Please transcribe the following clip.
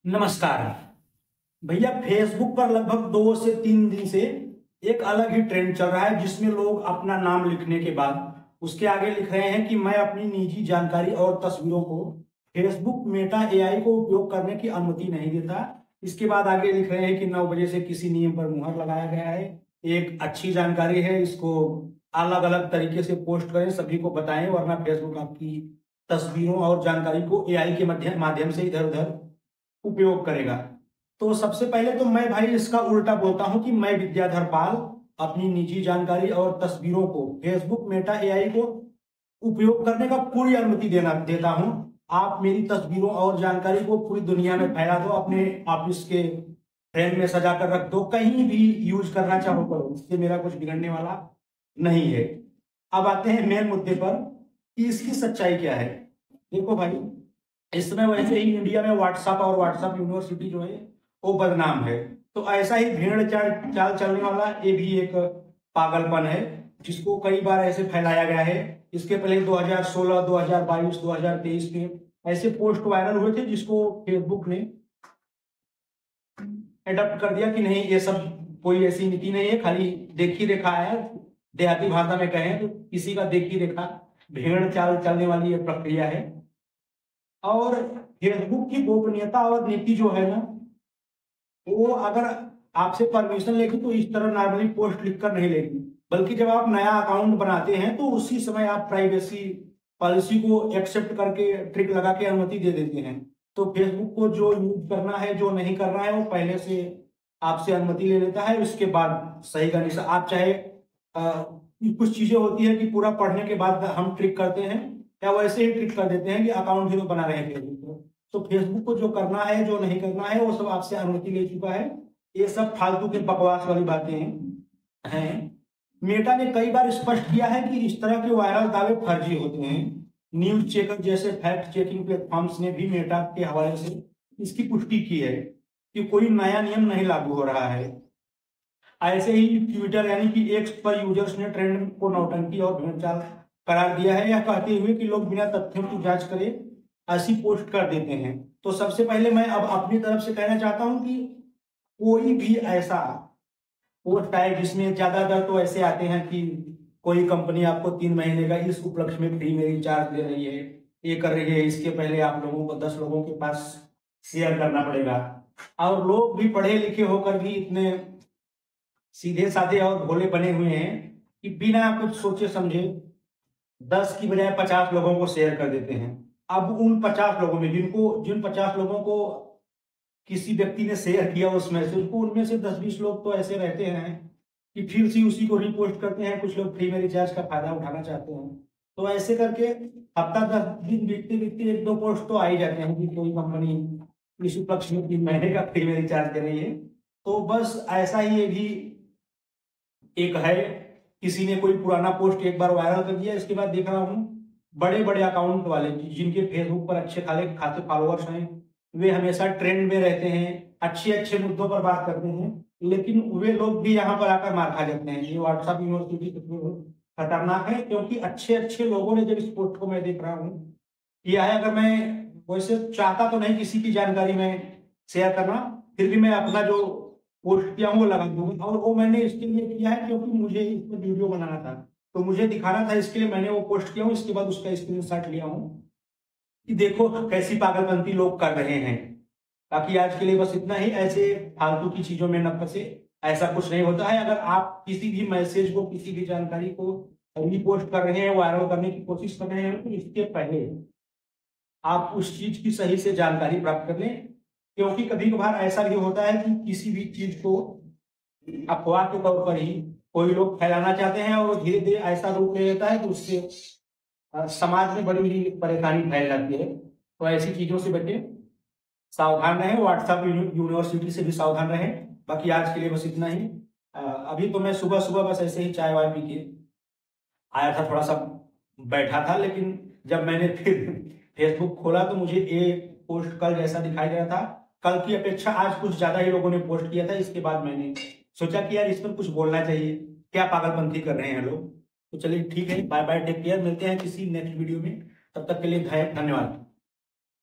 नमस्कार भैया। फेसबुक पर लगभग 2 से 3 दिन से एक अलग ही ट्रेंड चल रहा है, जिसमें लोग अपना नाम लिखने के बाद उसके आगे लिख रहे हैं कि मैं अपनी निजी जानकारी और तस्वीरों को फेसबुक मेटा एआई को उपयोग करने की अनुमति नहीं देता। इसके बाद आगे लिख रहे हैं कि 9 बजे से किसी नियम पर मुहर लगाया गया है। एक अच्छी जानकारी है, इसको अलग अलग तरीके से पोस्ट करें, सभी को बताएं, वरना फेसबुक आपकी तस्वीरों और जानकारी को एआई के माध्यम से इधर उधर उपयोग करेगा। तो सबसे पहले तो मैं भाई इसका उल्टा बोलता हूं कि मैं विद्याधर पाल अपनी निजी जानकारी और तस्वीरों को फेसबुक मेटा एआई को उपयोग करने का पूरी अनुमति देता हूं। आप मेरी तस्वीरों और जानकारी को पूरी दुनिया में फैला दो, अपने ऑफिस के फ्रेम में सजा कर रख दो, कहीं भी यूज करना चाहो करो, इससे मेरा कुछ बिगड़ने वाला नहीं है। अब आते हैं मेन मुद्दे पर कि इसकी सच्चाई क्या है। देखो भाई, इस समय वैसे ही इंडिया में व्हाट्सएप और व्हाट्सएप यूनिवर्सिटी जो है वो बदनाम है। तो ऐसा ही भेड़ चाल चलने वाला ये भी एक पागलपन है, जिसको कई बार ऐसे फैलाया गया है। इसके पहले 2016, 2022, 2023 में ऐसे पोस्ट वायरल हुए थे, जिसको फेसबुक ने एडप्ट कर दिया कि नहीं, ये सब कोई ऐसी नीति नहीं है, खाली देखी देखा है। देहाती भाषा में कहें तो किसी का देखी देखा भेड़ चाल चलने वाली ये प्रक्रिया है। और फेसबुक की गोपनीयता और नीति जो है ना, वो अगर आपसे परमिशन लेगी तो इस तरह नॉर्मली पोस्ट लिखकर नहीं लेगी, बल्कि जब आप नया अकाउंट बनाते हैं तो उसी समय आप प्राइवेसी पॉलिसी को एक्सेप्ट करके ट्रिक लगा के अनुमति दे देते हैं। तो फेसबुक को जो यूज करना है, जो नहीं करना है, वो पहले से आपसे अनुमति ले लेता है। उसके बाद सही करने से आप चाहे कुछ चीजें होती है कि पूरा पढ़ने के बाद हम ट्रिक करते हैं, या वैसे ही ट्रिक कर देते हैं कि अकाउंट ही तो बना रहे हैं फेसबुक को। तो फेसबुक को जो करना है, जो नहीं करना है, वो सब आपसे अनुमति ले चुका है। ये सब फालतू के बकवास वाली बातें हैं। मेटा ने कई बार स्पष्ट किया है कि इस तरह के वायरल दावे फर्जी होते हैं। न्यूज चेकर जैसे फैक्ट चेकिंग प्लेटफॉर्म्स ने भी मेटा के हवाले से इसकी पुष्टि की है कि कोई नया नियम नहीं लागू हो रहा है। ऐसे ही ट्विटर यानी कि एक्स पर यूजर्स ने ट्रेंड को नौटंकी और भेड़चाल करार दिया है, यह कहते हुए कि लोग बिना तथ्यों की जांच करे ऐसी पोस्ट कर देते हैं। तो सबसे पहले मैं अब अपनी तरफ से कहना चाहता हूं कि कोई भी ऐसा पोस्ट आए जिसमें ज्यादातर तो ऐसे आते हैं कि कोई कंपनी आपको 3 महीने का इस उपलक्ष्य में फ्री में रिचार्ज दे रही है, ये कर रही है, इसके पहले आप लोगों को 10 लोगों के पास शेयर करना पड़ेगा। और लोग भी पढ़े लिखे होकर भी इतने सीधे साधे और भोले बने हुए हैं कि बिना कुछ सोचे समझे 10 की बजाय 50 लोगों को शेयर कर देते हैं। अब उन 50 लोगों में जिन 50 लोगों को किसी व्यक्ति ने शेयर किया, उसमें से उनमें से 10-20 लोग तो ऐसे रहते हैं कि फिर से उसी को रिपोस्ट करते हैं। कुछ लोग फ्री में रिचार्ज का फायदा उठाना चाहते हैं। तो ऐसे करके हफ्ता 10 दिन बीतते बीतते 1-2 पोस्ट तो आ ही जाते हैं कि कोई कंपनी इस उपलक्ष्य में 3 महीने का फ्री में रिचार्ज कर रही है। तो बस ऐसा ही ये भी एक है, किसी ने कोई पुराना पोस्ट एक बार वायरल कर दिया, इसके बाद देख रहा हूँ बड़े बड़े अकाउंट वाले जिनके फेसबुक पर अच्छे खासे फॉलोअर्स हैं, वे हमेशा ट्रेंड में रहते हैं, अच्छे अच्छे मुद्दों पर बात करते हैं, लेकिन वे लोग भी यहाँ पर आकर मार खा जाते हैं। ये व्हाट्सएप यूनिवर्सिटी खतरनाक है, क्योंकि अच्छे अच्छे लोगों ने जब इस पोस्ट को मैं देख रहा हूँ किया है। अगर मैं वैसे चाहता तो नहीं किसी की जानकारी में शेयर करना, फिर भी मैं अपना जो पोस्ट किया हूँ वो लगा दूंगा। और वो मैंने इसके लिए किया है क्योंकि मुझे इस पर वीडियो बनाना था, तो मुझे दिखाना था, इसके लिए मैंने वो पोस्ट किया हूँ। इसके बाद उसका स्क्रीनशॉट लिया हूँ कि देखो कैसी पागलपंती लोग कर रहे हैं। बाकी आज के लिए बस इतना ही। ऐसे फालतू की चीजों में न फंसे, ऐसा कुछ नहीं होता है। अगर आप किसी भी मैसेज को, किसी भी जानकारी को रीपोस्ट कर रहे हैं, वायरल करने की कोशिश कर रहे हैं, तो इसके पहले आप उस चीज की सही से जानकारी प्राप्त कर लें। क्योंकि कभी कभार ऐसा भी होता है कि किसी भी चीज को अफवाह के तौर पर ही कोई लोग फैलाना चाहते हैं, और धीरे धीरे ऐसा रूप ले लेता है कि उससे समाज में बड़ी ही परेशानी फैल जाती है। तो ऐसी चीजों से बचे, सावधान रहें, व्हाट्सएप यूनिवर्सिटी से भी सावधान रहें। बाकी आज के लिए बस इतना ही। अभी तो मैं सुबह सुबह बस ऐसे ही चाय वाय पी के आया था, थोड़ा सा बैठा था, लेकिन जब मैंने फिर फेसबुक खोला तो मुझे एक पोस्ट कल जैसा दिखाई दे रहा था। कल की अपेक्षा आज कुछ ज्यादा ही लोगों ने पोस्ट किया था। इसके बाद मैंने सोचा कि यार इस पर कुछ बोलना चाहिए, क्या पागलपंथी कर रहे हैं लोग। तो चलिए ठीक है, बाय बाय, टेक केयर, मिलते हैं किसी नेक्स्ट वीडियो में। तब तक के लिए धन्यवाद।